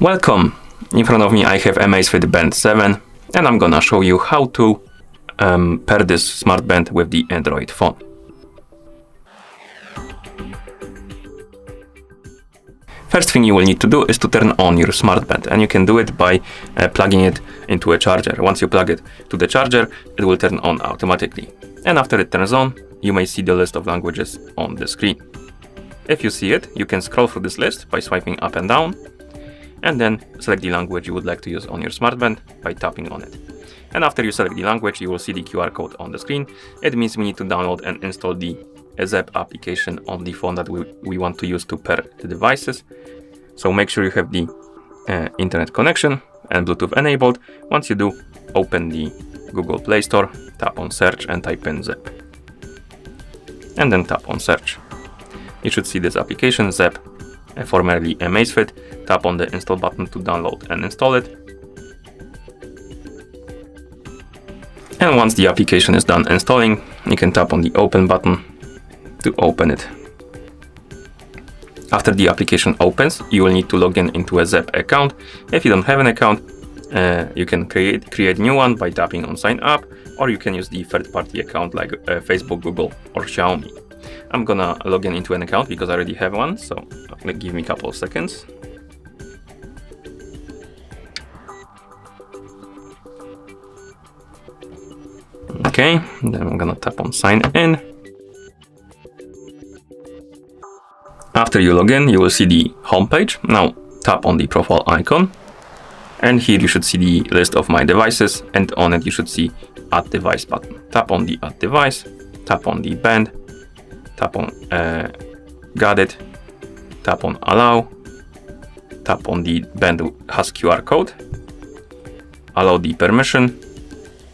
Welcome! In front of me I have AMAZFIT Band 7 and I'm gonna show you how to pair this smart band with the Android phone. First thing you will need to do is to turn on your smart band, and you can do it by plugging it into a charger. Once you plug it to the charger, it will turn on automatically. And after it turns on, you may see the list of languages on the screen. If you see it, you can scroll through this list by swiping up and down, and then select the language you would like to use on your smart band by tapping on it. And after you select the language, you will see the QR code on the screen. It means we need to download and install the Zepp application on the phone that we want to use to pair the devices. So make sure you have the internet connection and Bluetooth enabled. Once you do, open the Google Play Store, tap on search and type in Zepp. And then tap on search. You should see this application, Zepp, formerly AMAZFIT. Tap on the install button to download and install it. And once the application is done installing, you can tap on the open button to open it. After the application opens, you will need to log in into a Zepp account. If you don't have an account, you can create a new one by tapping on sign up, or you can use the third-party account like Facebook, Google, or Xiaomi. I'm gonna log in into an account because I already have one, so give me a couple of seconds. Okay, then I'm gonna tap on sign in. After you log in, you will see the home page. Now tap on the profile icon, and here you should see the list of my devices, and on it you should see add device button. Tap on the add device, tap on the band, tap on got it, tap on allow, tap on the band has QR code, allow the permission,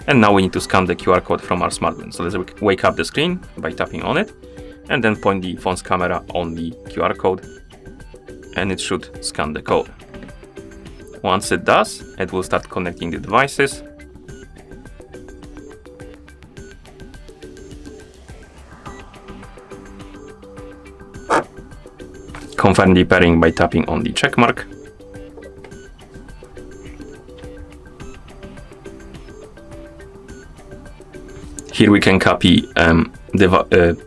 and now we need to scan the QR code from our smart band. So let's wake up the screen by tapping on it, and then point the phone's camera on the QR code, and it should scan the code. Once it does, it will start connecting the devices. Confirm the pairing by tapping on the check mark. Here we can copy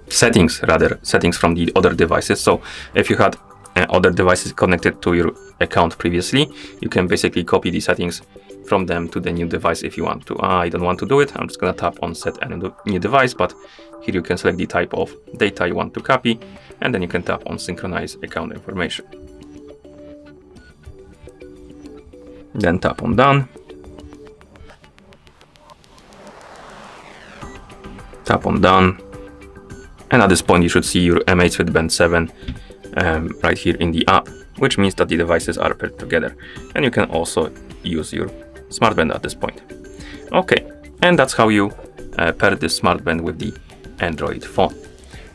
settings from the other devices. So if you had other devices connected to your account previously, you can basically copy the settings from them to the new device if you want to. I don't want to do it. I'm just gonna tap on set a new device, but here you can select the type of data you want to copy, and then you can tap on synchronize account information. Then tap on done. Tap on done, and at this point you should see your AMAZFIT Band 7 right here in the app, which means that the devices are paired together, and you can also use your smart band at this point. Okay, and that's how you pair this smart band with the Android phone.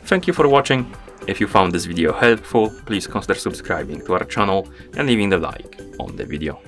Thank you for watching. If you found this video helpful, please consider subscribing to our channel and leaving a like on the video.